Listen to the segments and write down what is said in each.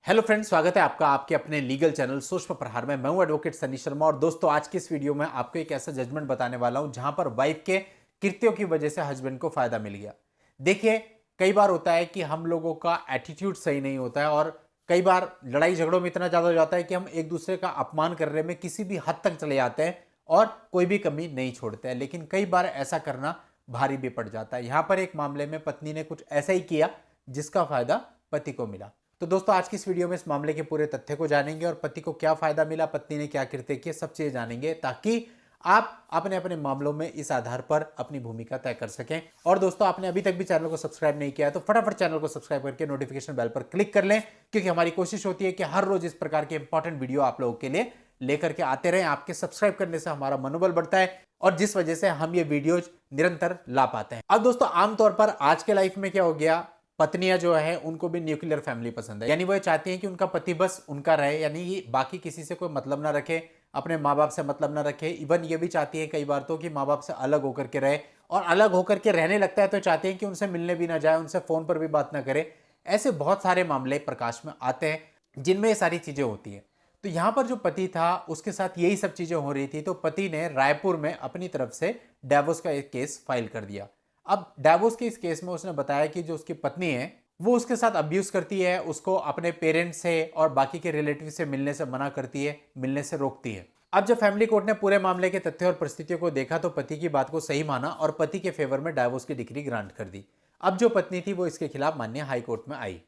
Hello friends, स्वागत है आपका आपके अपने लीगल चैनल सूक्ष्म प्रहार में। मैं हूं एडवोकेट सनी शर्मा और दोस्तों आज की इस वीडियो में आपको एक ऐसा जजमेंट बताने वाला हूं जहां पर वाइफ के कृत्यों की वजह से हस्बैंड को फायदा मिल गया। देखिए, कई बार होता है कि हम लोगों का एटीट्यूड सही नहीं होता है और कई बार लड़ाई झगड़ों में इतना ज्यादा हो जाता है कि हम एक दूसरे का अपमान करने में किसी भी हद तक चले जाते हैं और कोई भी कमी नहीं छोड़ते हैं। लेकिन कई बार ऐसा करना भारी भी पड़ जाता है। यहां पर एक मामले में पत्नी ने कुछ ऐसा ही किया जिसका फायदा पति को मिला। तो दोस्तों आज की इस वीडियो में इस मामले के पूरे तथ्य को जानेंगे और पति को क्या फायदा मिला, पत्नी ने क्या कृत्य किए, सब चीजें जानेंगे ताकि आप अपने अपने मामलों में इस आधार पर अपनी भूमिका तय कर सकें। और दोस्तों आपने अभी तक भी चैनल को सब्सक्राइब नहीं किया है तो फटाफट चैनल को सब्सक्राइब करके नोटिफिकेशन बेल पर क्लिक कर लें, क्योंकि हमारी कोशिश होती है कि हर रोज इस प्रकार के इंपॉर्टेंट वीडियो आप लोगों के लिए लेकर के आते रहें। आपके सब्सक्राइब करने से हमारा मनोबल बढ़ता है और जिस वजह से हम ये वीडियोज निरंतर ला पाते हैं। अब दोस्तों आमतौर पर आज के लाइफ में क्या हो गया, पत्नियां जो है उनको भी न्यूक्लियर फैमिली पसंद है। यानी वो चाहती हैं कि उनका पति बस उनका रहे, यानी ये बाकी किसी से कोई मतलब ना रखे, अपने माँ बाप से मतलब ना रखे। इवन ये भी चाहती है कई बार तो कि माँ बाप से अलग होकर के रहे, और अलग होकर के रहने लगता है तो चाहते हैं कि उनसे मिलने भी ना जाए, उनसे फोन पर भी बात ना करे। ऐसे बहुत सारे मामले प्रकाश में आते हैं जिनमें ये सारी चीजें होती है। तो यहाँ पर जो पति था उसके साथ यही सब चीजें हो रही थी, तो पति ने रायपुर में अपनी तरफ से डिवोर्स का एक केस फाइल कर दिया। अब डिवोर्स के इस केस में उसने बताया कि जो उसकी पत्नी है वो उसके साथ अब्यूज करती है, उसको अपने पेरेंट्स से और बाकी के रिलेटिव से मिलने से मना करती है, मिलने से रोकती है। अब जब फैमिली कोर्ट ने पूरे मामले के तथ्य और परिस्थितियों को देखा तो पति की बात को सही माना और पति के फेवर में डिवोर्स की डिग्री ग्रांट कर दी। अब जो पत्नी थी वो इसके खिलाफ माननीय हाई कोर्ट में आई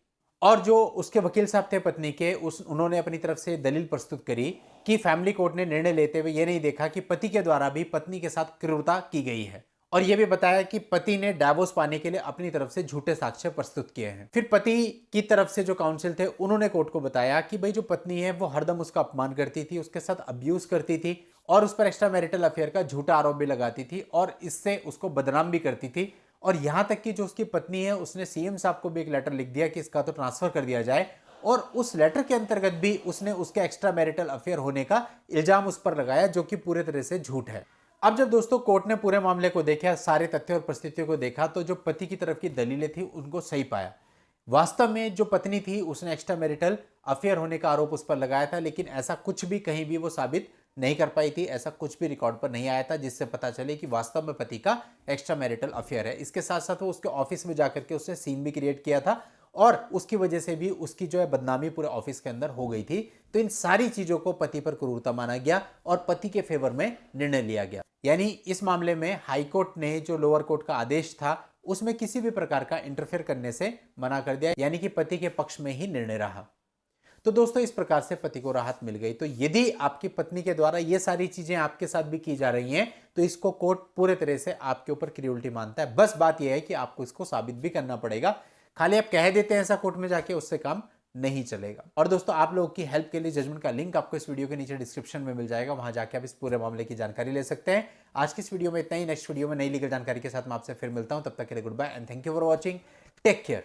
और जो उसके वकील साहब थे पत्नी के, उन्होंने अपनी तरफ से दलील प्रस्तुत करी कि फैमिली कोर्ट ने निर्णय लेते हुए ये नहीं देखा कि पति के द्वारा भी पत्नी के साथ क्रूरता की गई है, और यह भी बताया कि पति ने डिवोर्स पाने के लिए अपनी तरफ से झूठे साक्ष्य प्रस्तुत किए हैं। फिर पति की तरफ से जो काउंसिल थे उन्होंने कोर्ट को बताया कि भाई जो पत्नी है वो हरदम उसका अपमान करती थी, उसके साथ अब्यूज करती थी और उस पर एक्स्ट्रा मैरिटल अफेयर का झूठा आरोप भी लगाती थी और इससे उसको बदनाम भी करती थी। और यहां तक कि जो उसकी पत्नी है उसने सीएम साहब को भी एक लेटर लिख दिया कि इसका तो ट्रांसफर कर दिया जाए, और उस लेटर के अंतर्गत भी उसने उसके एक्स्ट्रा मैरिटल अफेयर होने का इल्जाम उस पर लगाया, जो कि पूरे तरह से झूठ है। अब जब दोस्तों कोर्ट ने पूरे मामले को देखा, सारे तथ्य और परिस्थितियों को देखा, तो जो पति की तरफ की दलीलें थी उनको सही पाया। वास्तव में जो पत्नी थी उसने एक्स्ट्रा मैरिटल अफेयर होने का आरोप उस पर लगाया था, लेकिन ऐसा कुछ भी कहीं भी वो साबित नहीं कर पाई थी, ऐसा कुछ भी रिकॉर्ड पर नहीं आया था जिससे पता चले कि वास्तव में पति का एक्स्ट्रा मैरिटल अफेयर है। इसके साथ साथ वो उसके ऑफिस में जाकर के उसने सीन भी क्रिएट किया था और उसकी वजह से भी उसकी जो है बदनामी पूरे ऑफिस के अंदर हो गई थी। तो इन सारी चीजों को पति पर क्रूरता माना गया और पति के फेवर में निर्णय लिया गया। यानी इस मामले में हाईकोर्ट ने जो लोअर कोर्ट का आदेश था उसमें किसी भी प्रकार का इंटरफेयर करने से मना कर दिया, यानी कि पति के पक्ष में ही निर्णय रहा। तो दोस्तों इस प्रकार से पति को राहत मिल गई। तो यदि आपकी पत्नी के द्वारा ये सारी चीजें आपके साथ भी की जा रही हैं तो इसको कोर्ट पूरे तरह से आपके ऊपर क्रूरता मानता है। बस बात यह है कि आपको इसको साबित भी करना पड़ेगा। खाली आप कह देते हैं ऐसा कोर्ट में जाके उससे काम नहीं चलेगा। और दोस्तों आप लोगों की हेल्प के लिए जजमेंट का लिंक आपको इस वीडियो के नीचे डिस्क्रिप्शन में मिल जाएगा, वहां जाके आप इस पूरे मामले की जानकारी ले सकते हैं। आज की इस वीडियो में इतना ही। नेक्स्ट वीडियो में नई लीगल जानकारी के साथ मैं आपसे फिर मिलता हूं। तब तक के लिए good bye and thank you for watching. Take care.